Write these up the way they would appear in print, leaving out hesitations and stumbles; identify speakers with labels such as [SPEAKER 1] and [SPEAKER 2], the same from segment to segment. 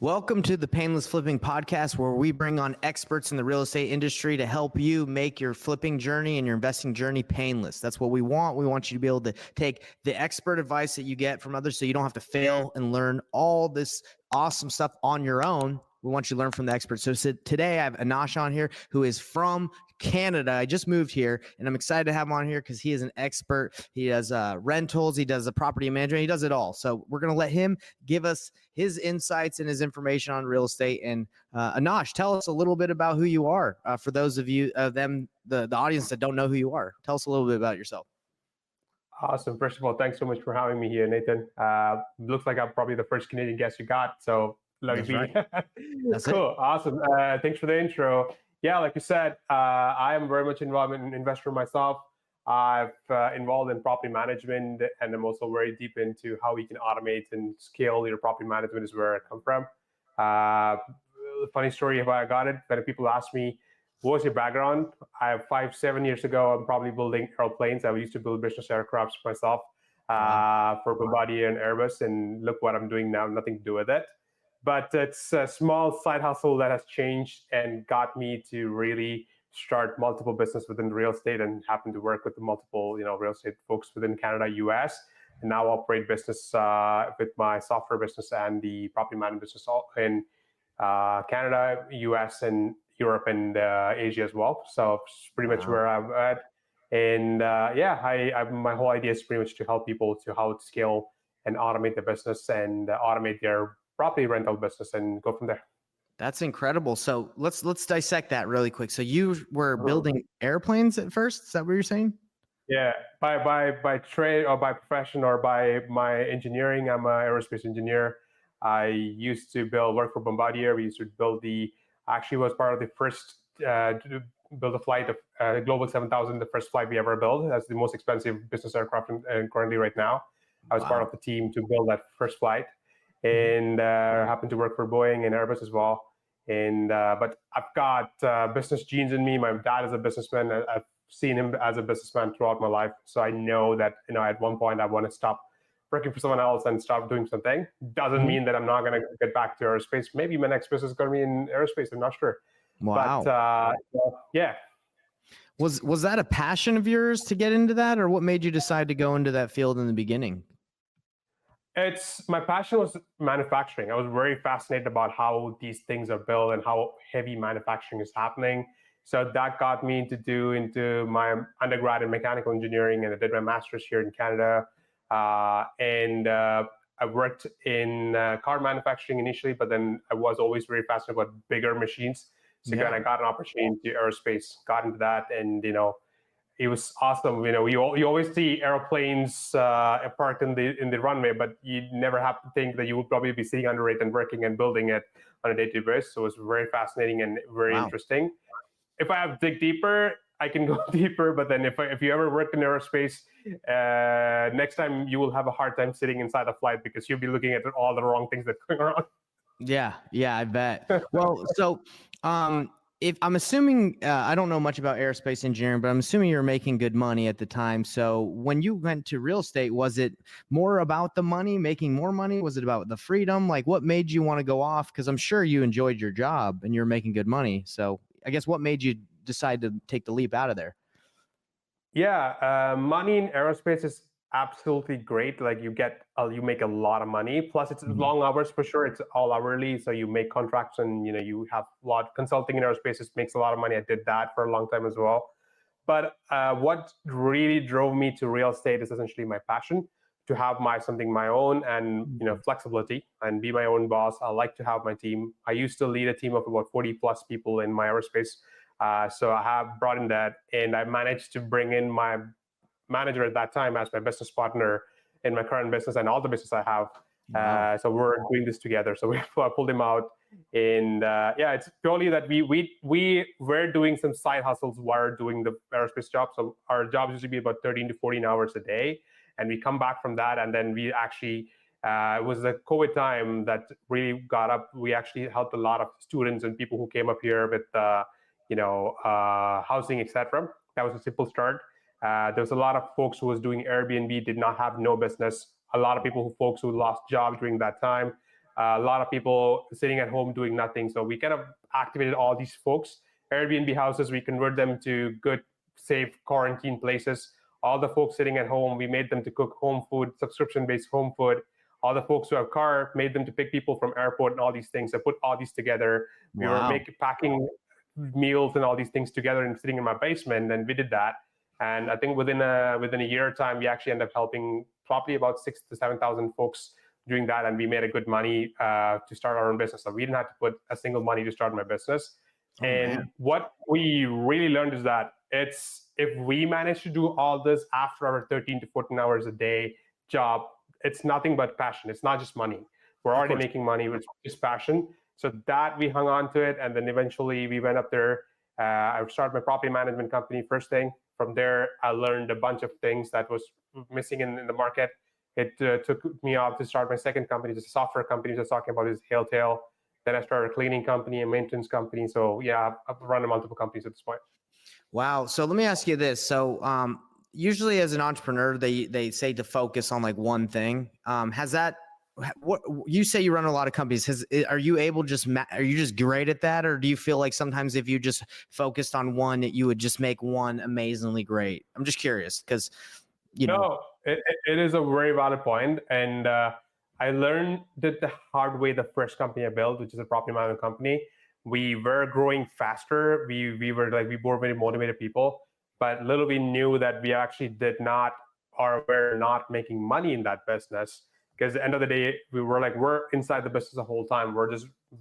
[SPEAKER 1] Welcome to the Payneless Flipping Podcast, where we bring on experts in the real estate industry to help you make your flipping journey and your investing journey painless. That's what we want. We want you to be able to take the expert advice that you get from others so you don't have to fail and learn all this awesome stuff on your own. We want you to learn from the experts. So today I have Anash on here, who is from Canada. I just moved here, and I'm excited to have him on here because he is an expert. He does rentals, he does the property management, he does it all. So we're going to let him give us his insights and his information on real estate. And Anash, tell us a little bit about who you are. For those of you, the audience that don't know who you are, tell us a little bit about yourself.
[SPEAKER 2] Awesome. First of all, thanks so much for having me here, Nathan. Looks like I'm probably the first Canadian guest you got, so lucky me. Right.
[SPEAKER 1] That's
[SPEAKER 2] cool.
[SPEAKER 1] It.
[SPEAKER 2] Awesome. Thanks for the intro. Yeah, like you said, I am very much involved in investor myself. I've involved in property management, and I'm also very deep into how we can automate and scale your property management is where I come from. Funny story how I got it. When people ask me, what was your background? 7 years ago, I'm probably building airplanes. I used to build business aircrafts myself for Bombardier and Airbus, and look what I'm doing now, nothing to do with it. But it's a small side hustle that has changed and got me to really start multiple business within real estate and happen to work with multiple, real estate folks within Canada, US, and now operate business with my software business and the property management business in Canada, US, and Europe and Asia as well. So it's pretty much where I'm at. And my whole idea is pretty much to help people to how to scale and automate the business and automate their property rental business and go from there.
[SPEAKER 1] That's incredible. So let's dissect that really quick. So you were building airplanes at first? Is that what you're saying?
[SPEAKER 2] Yeah, by trade or by profession or by my engineering, I'm an aerospace engineer. I used to work for Bombardier. We used to actually was part of the first to build a flight of Global 7000, the first flight we ever built. That's the most expensive business aircraft currently right now. I was part of the team to build that first flight. And happened to work for Boeing and Airbus as well. And but I've got business genes in me. My dad is a businessman. I've seen him as a businessman throughout my life. So I know that at one point I want to stop working for someone else and stop doing something. Doesn't mean that I'm not going to get back to aerospace. Maybe my next business is going to be in aerospace. I'm not sure.
[SPEAKER 1] Wow.
[SPEAKER 2] But yeah.
[SPEAKER 1] Was that a passion of yours to get into that, or what made you decide to go into that field in the beginning?
[SPEAKER 2] My passion was manufacturing. I was very fascinated about how these things are built and how heavy manufacturing is happening. So that got me into my undergrad in mechanical engineering, and I did my master's here in Canada. I worked in car manufacturing initially, but then I was always very fascinated about bigger machines. So again, I got an opportunity to aerospace, got into that, and it was awesome. You always see airplanes parked in the runway, but you never have to think that you would probably be sitting under it and working and building it on a day-to-day basis. So it was very fascinating and very interesting. If I have to dig deeper, I can go deeper. But then if you ever work in aerospace, next time you will have a hard time sitting inside a flight because you'll be looking at all the wrong things that's going on.
[SPEAKER 1] Yeah, I bet. Well, so if I'm assuming, I don't know much about aerospace engineering, but I'm assuming you're making good money at the time. So when you went to real estate, was it more about the money, making more money? Was it about the freedom? Like, what made you want to go off? Because I'm sure you enjoyed your job and you're making good money. So I guess what made you decide to take the leap out of there?
[SPEAKER 2] Yeah, money in aerospace is absolutely great. Like you make a lot of money. Plus, it's long hours for sure. It's all hourly, so you make contracts, and you have a lot consulting in aerospace. It makes a lot of money. I did that for a long time as well. But what really drove me to real estate is essentially my passion to have something my own, and flexibility and be my own boss. I like to have my team. I used to lead a team of about 40 plus people in my aerospace. So I have brought in that, and I managed to bring in my manager at that time as my business partner in my current business and all the business I have. Wow. So we're doing this together. So I pulled him out, and it's purely that we were doing some side hustles while doing the aerospace job. So our jobs used to be about 13 to 14 hours a day, and we come back from that, and then we actually it was the COVID time that really got up. We actually helped a lot of students and people who came up here with housing, etc. That was a simple start. There was a lot of folks who was doing Airbnb, did not have no business. A lot of folks who lost jobs during that time. a lot of people sitting at home doing nothing. So we kind of activated all these folks. Airbnb houses, we convert them to good, safe quarantine places. All the folks sitting at home, we made them to cook home food, subscription-based home food. All the folks who have car, made them to pick people from airport and all these things. I put all these together. We were packing meals and all these things together and sitting in my basement, and we did that. And I think within a year time, we actually ended up helping probably about 6,000 to 7,000 folks doing that, and we made a good money to start our own business. So we didn't have to put a single money to start my business. What we really learned is that if we manage to do all this after our 13 to 14 hours a day job, it's nothing but passion. It's not just money. We're already making money, which is passion. So that we hung on to it, and then eventually we went up there. I started my property management company first thing. From there, I learned a bunch of things that was missing in the market. It took me off to start my second company, just a software company, just talking about is Haletale. Then I started a cleaning company, a maintenance company. So yeah, I've run multiple companies at this point.
[SPEAKER 1] Wow. So let me ask you this. So usually as an entrepreneur, they say to focus on like one thing. What you say you run a lot of companies, are you able are you just great at that? Or do you feel like sometimes if you just focused on one, that you would just make one amazingly great? I'm just curious because,
[SPEAKER 2] No, it is a very valid point. And I learned that the hard way the first company I built, which is a property management company. We were growing faster. We were very motivated people, but little we knew that we actually did not, or were not making money in that business. Because at the end of the day, we're inside the business the whole time.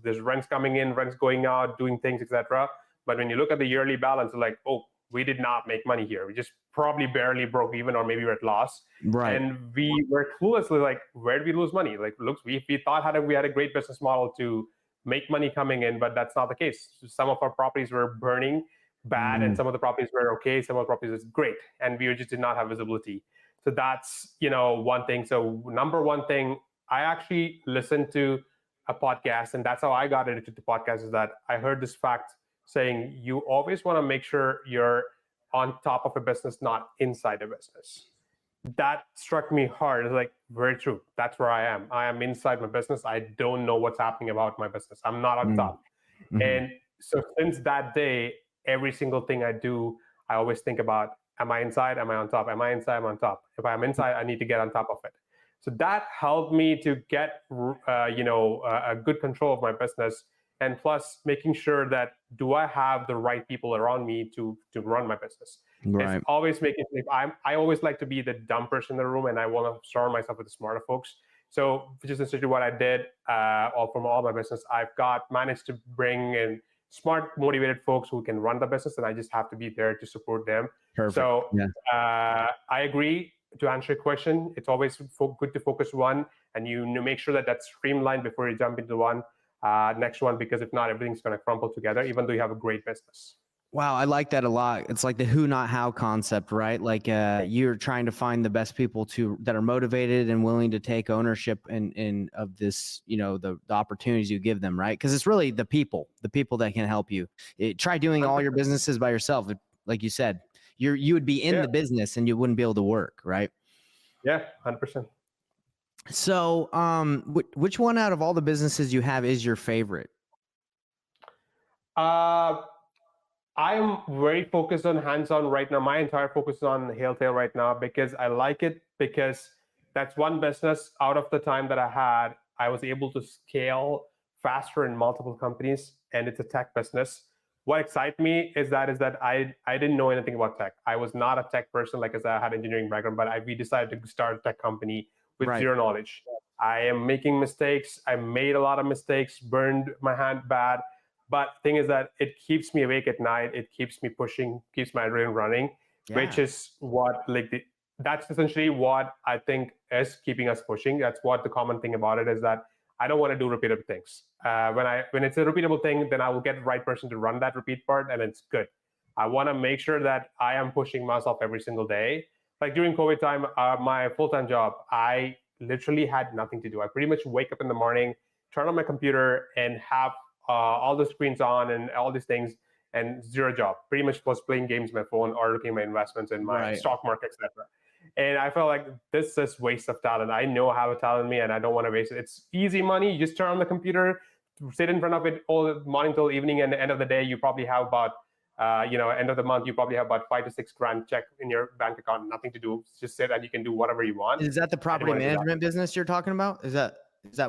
[SPEAKER 2] There's rents coming in, rents going out, doing things, etc. But when you look at the yearly balance, it's like, oh, we did not make money here. We just probably barely broke even, or maybe we're at loss.
[SPEAKER 1] Right.
[SPEAKER 2] And we were cluelessly like, where did we lose money? Like, we thought we had a great business model to make money coming in, but that's not the case. Some of our properties were burning bad, and some of the properties were okay. Some of the properties was great, and we just did not have visibility. So that's, one thing. So number one thing, I actually listened to a podcast, and that's how I got into the podcast, is that I heard this fact saying you always want to make sure you're on top of a business, not inside a business. That struck me hard. It's like, very true. That's where I am. I am inside my business. I don't know what's happening about my business. I'm not on top. And so since that day, every single thing I do, I always think about, am I inside? Am I on top? Am I inside? I'm on top. If I'm inside, I need to get on top of it. So that helped me to get, a good control of my business, and plus making sure that do I have the right people around me to run my business.
[SPEAKER 1] Right.
[SPEAKER 2] It's always making. I always like to be the dumb person in the room, and I want to surround myself with the smarter folks. So, which is essentially what I did. From all my business, I've managed to bring in smart, motivated folks who can run the business, and I just have to be there to support them.
[SPEAKER 1] Perfect.
[SPEAKER 2] So I agree. To answer your question, it's always good to focus one, and you make sure that that's streamlined before you jump into next one, because if not, everything's going to crumble together, even though you have a great business.
[SPEAKER 1] Wow, I like that a lot. It's like the who, not how concept, right? Like you're trying to find the best people that are motivated and willing to take ownership of this, the opportunities you give them, right? Because it's really the people that can help you. Try doing all your businesses by yourself. Like you said, you would be in the business and you wouldn't be able to work, right?
[SPEAKER 2] Yeah, 100%.
[SPEAKER 1] So, which one out of all the businesses you have is your favorite?
[SPEAKER 2] I'm very focused on hands-on right now. My entire focus is on Haletale right now, because I like it, because that's one business out of the time that I had, I was able to scale faster in multiple companies, and it's a tech business. What excites me is that I didn't know anything about tech. I was not a tech person, like I had engineering background, but we decided to start a tech company with zero knowledge. I am making mistakes. I made a lot of mistakes, burned my hand bad. But the thing is that it keeps me awake at night. It keeps me pushing, keeps my brain running, which is what that's essentially what I think is keeping us pushing. That's what the common thing about it is, that I don't want to do repeatable things. When it's a repeatable thing, then I will get the right person to run that repeat part, and it's good. I want to make sure that I am pushing myself every single day. Like during COVID time, my full-time job, I literally had nothing to do. I pretty much wake up in the morning, turn on my computer, and have all the screens on and all these things, and zero job. Pretty much was playing games on my phone or looking at my investments in my stock market, etc. And I felt like this is waste of talent. I know I have a talent in me and I don't want to waste it. It's easy money. You just turn on the computer, sit in front of it all the morning till evening, and at the end of the day, you probably have about, end of the month, you probably have about $5 to $6 check in your bank account, nothing to do. Just sit and you can do whatever you want.
[SPEAKER 1] Is that the property management business you're talking about? Is that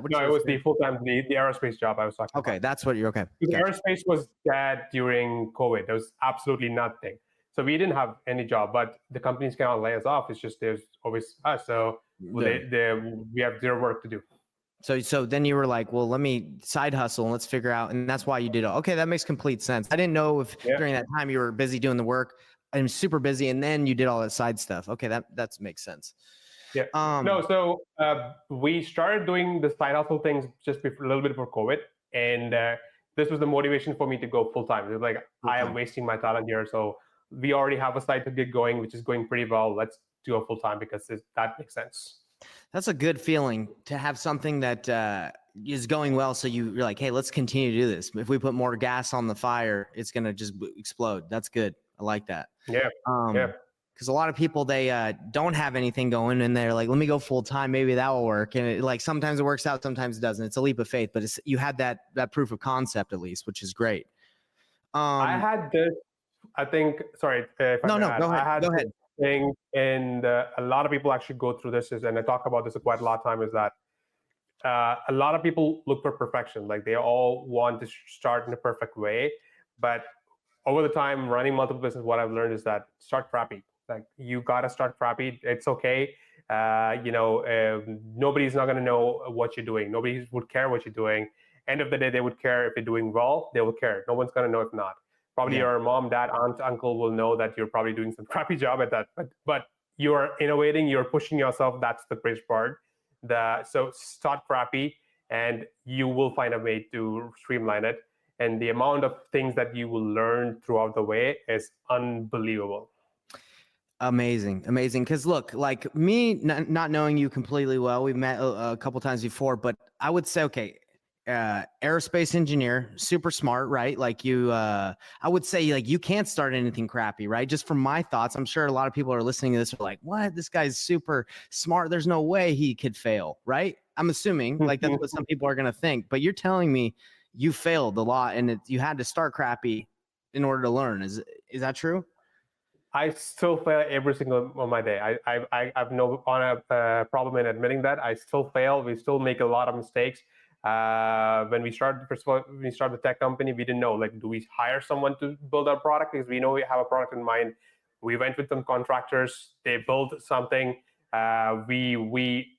[SPEAKER 1] what?
[SPEAKER 2] No, it was the full-time, the aerospace job I was talking about.
[SPEAKER 1] Okay, that's what you're okay.
[SPEAKER 2] Because aerospace was dead during COVID. There was absolutely nothing. So we didn't have any job, but the companies cannot lay us off. It's just there's always us. So we have zero work to do.
[SPEAKER 1] So then you were like, well, let me side hustle and let's figure out. And that's why you did it. Okay, that makes complete sense. I didn't know if during that time you were busy doing the work. I'm super busy. And then you did all that side stuff. Okay, that makes sense.
[SPEAKER 2] Yeah. So we started doing the side hustle things just a little bit before COVID. And this was the motivation for me to go full time. It was like, I am wasting my talent here. So we already have a side to get going, which is going pretty well. Let's do a full time because that makes sense.
[SPEAKER 1] That's a good feeling to have something that is going well. So you're like, hey, let's continue to do this. If we put more gas on the fire, it's going to just explode. That's good. I like that.
[SPEAKER 2] Yeah.
[SPEAKER 1] Because a lot of people, they don't have anything going and they're like, let me go full time. Maybe that will work. And sometimes it works out, sometimes it doesn't. It's a leap of faith, but you had that proof of concept at least, which is great.
[SPEAKER 2] I had this, I think, sorry. Go ahead. Thing, and a lot of people actually go through this, and I talk about this quite a lot of time, is that a lot of people look for perfection. Like they all want to start in a perfect way, but over the time running multiple businesses, what I've learned is that start crappy. Like you gotta start crappy. It's okay. Nobody's not gonna know what you're doing. Nobody would care what you're doing. End of the day, they would care if you're doing well. They will care. No one's gonna know if not. Probably your mom, dad, aunt, uncle will know that you're probably doing some crappy job at that. But you're innovating. You're pushing yourself. That's the great part. So start crappy, and you will find a way to streamline it. And the amount of things that you will learn throughout the way is unbelievable.
[SPEAKER 1] Amazing. Because look, like me, not knowing you completely well, we've met a couple times before, but I would say, okay, aerospace engineer, super smart, right? Like you, I would say like you can't start anything crappy, right? Just from my thoughts, I'm sure a lot of people are listening to this are like, what? This guy's super smart. There's no way he could fail, right? I'm assuming like that's what some people are going to think, but you're telling me you failed a lot and you had to start crappy in order to learn. Is that true?
[SPEAKER 2] I still fail every single on my day. I've no problem in admitting that. I still fail. We still make a lot of mistakes. When we started, first of all, when we started the tech company, we didn't know, like, do we hire someone to build our product? Because we know we have a product in mind. We went with some contractors. They built something. We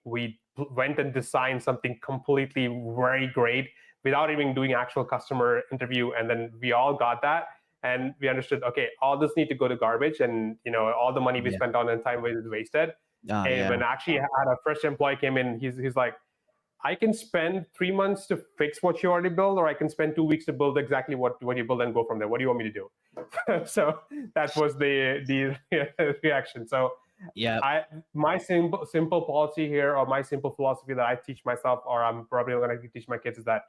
[SPEAKER 2] went and designed something completely very great without even doing actual customer interview. And then we all got that. And we understood, okay, all this need to go to garbage. And, all the money we spent on and time was wasted. When actually had our first employee came in, he's like, I can spend 3 months to fix what you already built, or I can spend 2 weeks to build exactly what you build and go from there. What do you want me to do? So that was the reaction. So my simple policy here, or my simple philosophy that I teach myself, or I'm probably going to teach my kids, is that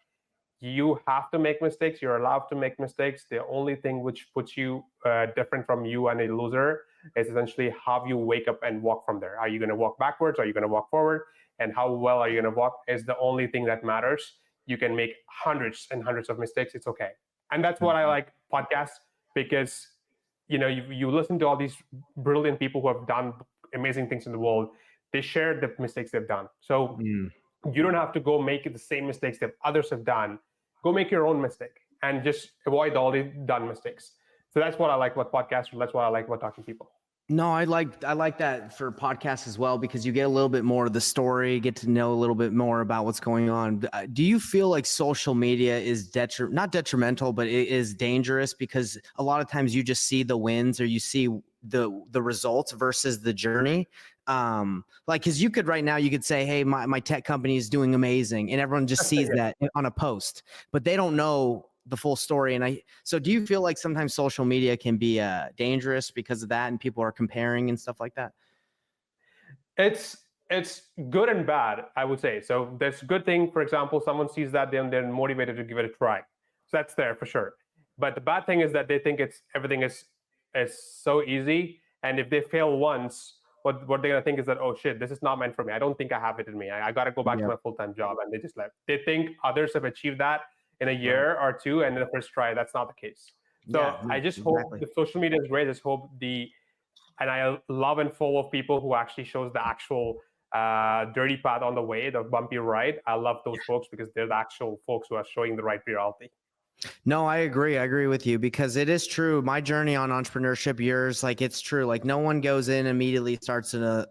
[SPEAKER 2] you have to make mistakes. You're allowed to make mistakes. The only thing which puts you different from you and a loser is essentially how you wake up and walk from there. Are you going to walk backwards? Are you going to walk forward? And how well are you going to walk is the only thing that matters. You can make hundreds and hundreds of mistakes. It's okay. And that's what I like podcasts, because you listen to all these brilliant people who have done amazing things in the world. They share the mistakes they've done. So you don't have to go make the same mistakes that others have done. Go make your own mistake and just avoid all the done mistakes. So that's what I like about podcasts. That's what I like about talking to people.
[SPEAKER 1] No, I like that for podcasts as well, because you get a little bit more of the story, get to know a little bit more about what's going on. Do you feel like social media is not detrimental, but it is dangerous, because a lot of times you just see the wins, or you see the results versus the journey? Because you could right now, you could say, hey, my tech company is doing amazing, and everyone just sees that on a post, but they don't know the full story. And so do you feel like sometimes social media can be dangerous because of that, and people are comparing and stuff like that?
[SPEAKER 2] It's good and bad, I would say. So there's a good thing, for example, someone sees that, then they're motivated to give it a try. So that's there for sure. But the bad thing is that they think everything is so easy. And if they fail once, what they're gonna think is that, oh shit, this is not meant for me. I don't think I have it in me. I got to go back to my full-time job, and they just left. They think others have achieved that in a year or two, and in the first try, that's not the case. So I just hope the social media is great. I just hope and I love and follow people who actually shows the actual dirty path on the way, the bumpy ride. I love those folks because they're the actual folks who are showing the right reality.
[SPEAKER 1] No, I agree. I agree with you because it is true. My journey on entrepreneurship, yours, like it's true. Like no one goes in immediately starts in a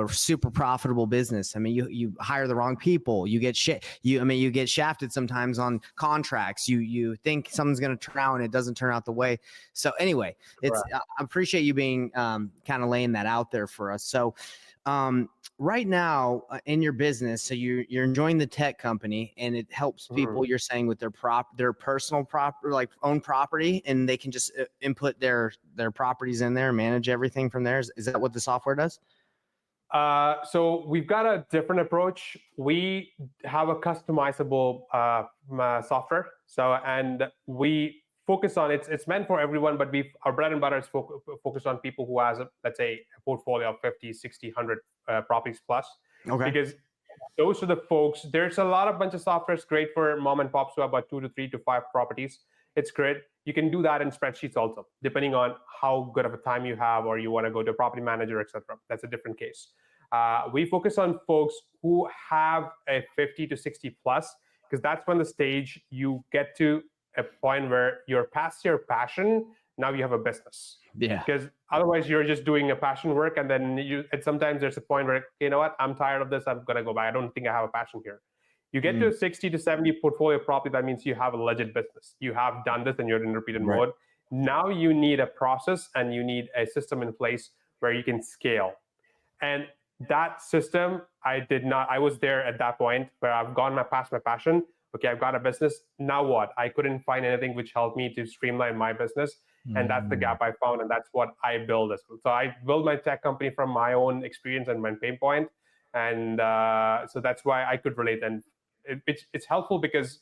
[SPEAKER 1] super profitable business. I mean, you hire the wrong people. You get you get shafted sometimes on contracts. You think something's going to turn out and it doesn't turn out the way. So anyway, I appreciate you being kind of laying that out there for us. So right now in your business, so you're enjoying the tech company and it helps people, you're saying, with their personal own property, and they can just input their properties in there and manage everything from there. Is that what the software does?
[SPEAKER 2] So we've got a different approach. We have a customizable software. And we focus on it's meant for everyone, but our bread and butter is focused on people who has let's say a portfolio of 50, 60, 100 properties plus.
[SPEAKER 1] Okay.
[SPEAKER 2] Because those are the folks. There's a bunch of softwares great for mom and pops who have about 2 to 3 to 5 properties. It's great. You can do that in spreadsheets also, depending on how good of a time you have, or you want to go to a property manager, etc. That's a different case. We focus on folks who have a 50 to 60 plus, because that's when the stage you get to a point where you're past your passion. Now you have a business.
[SPEAKER 1] Yeah.
[SPEAKER 2] Because otherwise you're just doing a passion work, and then sometimes there's a point where, you know what, I'm tired of this. I'm gonna go back. I don't think I have a passion here. You get to a 60 to 70 portfolio property. That means you have a legit business. You have done this and you're in repeated mode. Now you need a process and you need a system in place where you can scale. And that system, I was there at that point where I've gone past my passion. Okay, I've got a business. Now what? I couldn't find anything which helped me to streamline my business. And that's the gap I found. And that's what I build as well. So I built my tech company from my own experience and my pain point. And so that's why I could relate. And it's helpful because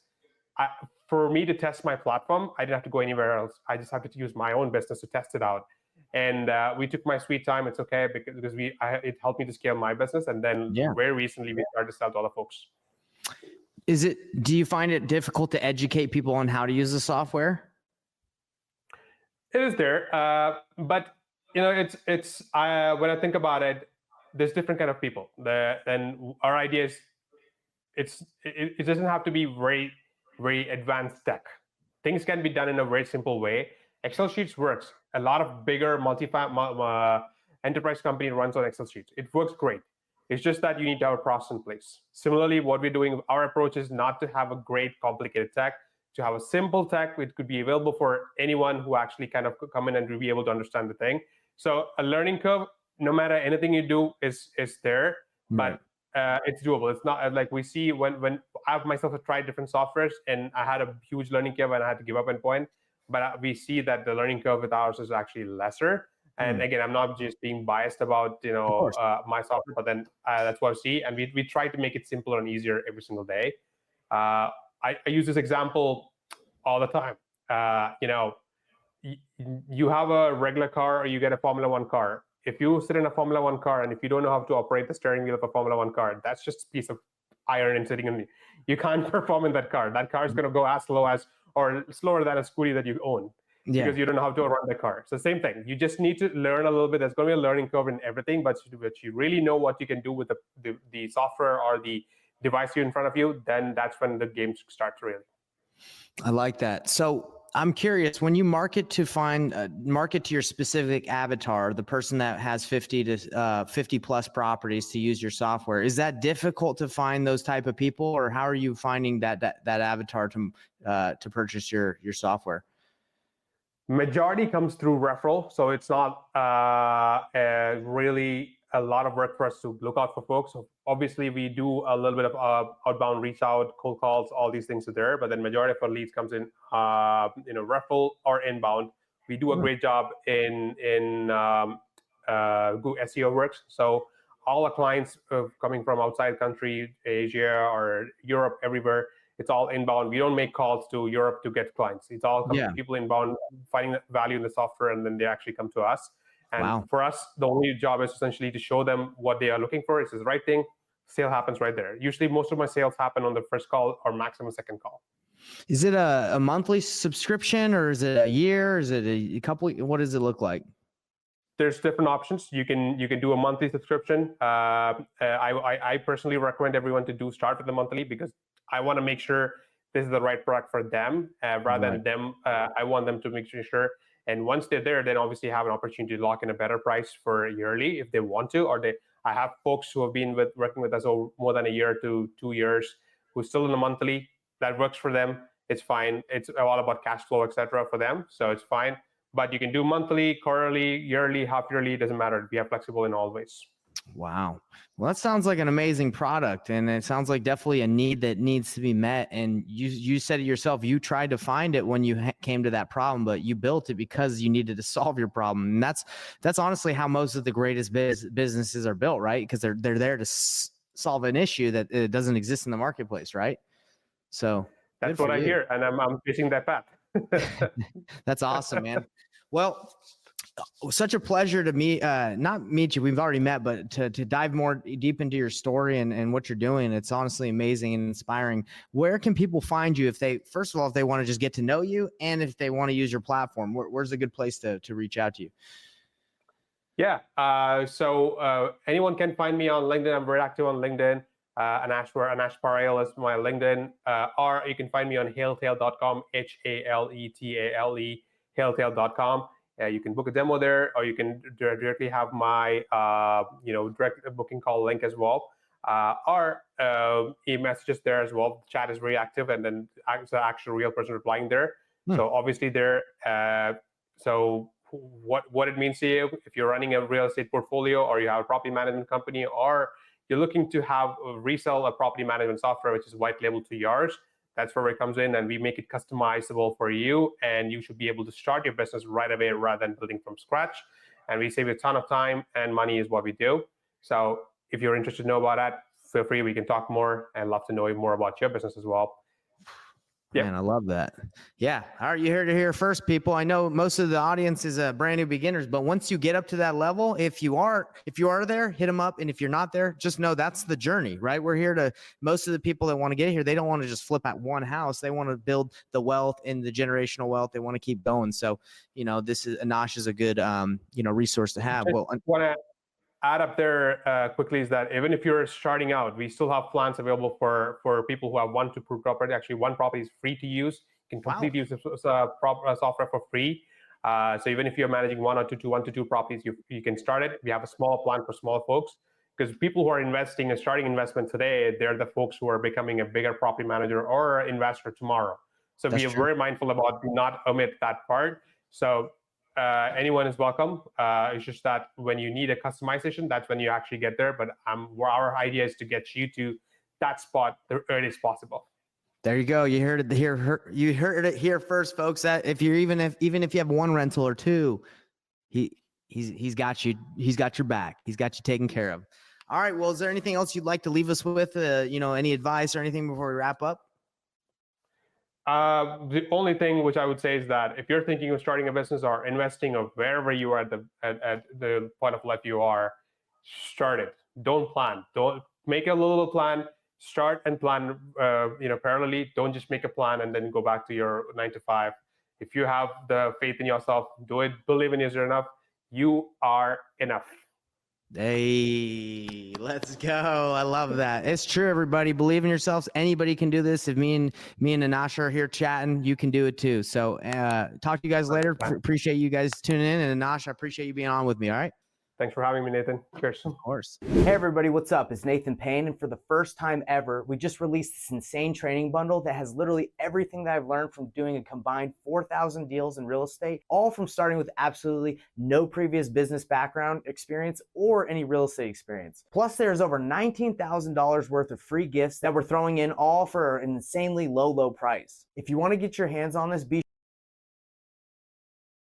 [SPEAKER 2] for me to test my platform, I didn't have to go anywhere else. I just have to use my own business to test it out. And we took my sweet time. It's okay because it helped me to scale my business. And then very recently we started to sell to other folks.
[SPEAKER 1] Do you find it difficult to educate people on how to use the software?
[SPEAKER 2] It is there, but it's when I think about it, there's different kind of people. Then our idea is it doesn't have to be very, very advanced tech. Things can be done in a very simple way. Excel sheets works. A lot of bigger enterprise company runs on Excel sheets. It works great. It's just that you need to have a process in place. Similarly, what we're doing, our approach is not to have a great complicated tech, to have a simple tech which could be available for anyone who actually kind of come in and be able to understand the thing. So a learning curve, no matter anything you do, is there, but it's doable. It's not like we see when I myself have tried different softwares and I had a huge learning curve and I had to give up at point, but we see that the learning curve with ours is actually lesser. And again, I'm not just being biased about my software, but then that's what I see. And we try to make it simpler and easier every single day. I use this example all the time. You have a regular car or you get a Formula One car. If you sit in a Formula One car and if you don't know how to operate the steering wheel of a Formula One car, that's just a piece of iron and sitting in me. You can't perform in that car. That car is going to go as slow as or slower than a scooty that you own. Because you don't know how to run the car. So same thing. You just need to learn a little bit. There's going to be a learning curve in everything, but you really know what you can do with the software or the device you in front of you, then that's when the game starts really.
[SPEAKER 1] I like that. So I'm curious, when you market to your specific avatar, the person that has 50 to 50 plus properties to use your software, is that difficult to find those type of people, or how are you finding that avatar to purchase your software?
[SPEAKER 2] Majority comes through referral, so it's not really a lot of work for us to look out for folks. So obviously, we do a little bit of outbound reach out, cold calls, all these things are there. But then majority of our leads comes in, referral or inbound. We do a great job in Google SEO works. So all our clients coming from outside country, Asia or Europe, everywhere, it's all inbound. We don't make calls to Europe to get clients. It's all people inbound finding value in the software, and then they actually come to us. And
[SPEAKER 1] Wow.
[SPEAKER 2] for us, the only job is essentially to show them what they are looking for. It's the right thing. Sale happens right there. Usually most of my sales happen on the first call or maximum second call.
[SPEAKER 1] Is it a monthly subscription, or is it a year? Is it a couple? What does it look like?
[SPEAKER 2] There's different options. You can do a monthly subscription. I personally recommend everyone to start with the monthly, because I want to make sure this is the right product for them, rather than them. I want them to make sure. And once they're there, then obviously have an opportunity to lock in a better price for yearly if they want to. Or I have folks who have been working with us over more than a year to 2 years, who's still in the monthly. That works for them. It's fine. It's all about cash flow, etc. for them, so it's fine. But you can do monthly, quarterly, yearly, half yearly. It doesn't matter. We are flexible in all ways.
[SPEAKER 1] Wow. Well, that sounds like an amazing product, and it sounds like definitely a need that needs to be met. And you said it yourself, you tried to find it when you came to that problem, but you built it because you needed to solve your problem. And that's honestly how most of the greatest businesses are built, right? Because they're there to solve an issue that it doesn't exist in the marketplace, right? So
[SPEAKER 2] that's what I hear, and I'm facing that path.
[SPEAKER 1] That's awesome, man. Well, such a pleasure to not meet you. We've already met, but to dive more deep into your story and what you're doing. It's honestly amazing and inspiring. Where can people find you first of all, if they want to just get to know you, and if they want to use your platform, where's a good place to reach out to you?
[SPEAKER 2] Yeah. So anyone can find me on LinkedIn. I'm very active on LinkedIn. Anash Paryal is my LinkedIn. Or you can find me on haletale.com, Haletale, haletale.com. You can book a demo there, or you can directly have my direct booking call link as well, or e-messages there as well. The chat is very active, and then it's an actual real person replying there. So obviously there. So what it means to you, if you're running a real estate portfolio, or you have a property management company, or you're looking to resell a property management software which is white labeled to yours, that's where it comes in, and we make it customizable for you, and you should be able to start your business right away rather than building from scratch. And we save you a ton of time, and money is what we do. So if you're interested to know about that, feel free. We can talk more. I'd love to know more about your business as well.
[SPEAKER 1] Yeah, man, I love that. Yeah. All right. You heard it here first, people. I know most of the audience is brand new beginners, but once you get up to that level, if you are there, hit them up. And if you're not there, just know that's the journey, right? We're here most of the people that want to get here, they don't want to just flip at one house. They want to build the wealth and the generational wealth. They want to keep going. So, Anash is a good, resource to have. Well,
[SPEAKER 2] add up there quickly is that even if you're starting out, we still have plans available for people who have 1 to 2 property. Actually, 1 property is free to use. You can completely use the software for free. So even if you're managing 1 to 2 properties, you can start it. We have a small plan for small folks, because people who are investing and starting investment today, they're the folks who are becoming a bigger property manager or investor tomorrow. So we are very mindful about not omit that part. So anyone is welcome. It's just that when you need a customization, that's when you actually get there. But our idea is to get you to that spot the earliest possible.
[SPEAKER 1] There you go. You heard it here. You heard it here first, folks. That if you even if you have 1 rental or 2, he's got you. He's got your back. He's got you taken care of. All right. Well, is there anything else you'd like to leave us with? Any advice or anything before we wrap up?
[SPEAKER 2] The only thing which I would say is that if you're thinking of starting a business or investing, or wherever you are at the point of life you are, start it. Don't plan. Don't make a little plan. Start and plan, parallelly. Don't just make a plan and then go back to your 9 to 5. If you have the faith in yourself, do it. Believe in yourself enough. You are enough.
[SPEAKER 1] Hey, let's go. I love that. It's true, everybody. Believe in yourselves. Anybody can do this. If me and Anash are here chatting, you can do it too. So talk to you guys later. Appreciate you guys tuning in. And Anash, I appreciate you being on with me. All right.
[SPEAKER 2] Thanks for having me, Nathan. Cheers.
[SPEAKER 1] Of course. Hey, everybody. What's up? It's Nathan Payne. And for the first time ever, we just released this insane training bundle that has literally everything that I've learned from doing a combined 4,000 deals in real estate, all from starting with absolutely no previous business background experience or any real estate experience. Plus, there's over $19,000 worth of free gifts that we're throwing in, all for an insanely low price. If you want to get your hands on this, be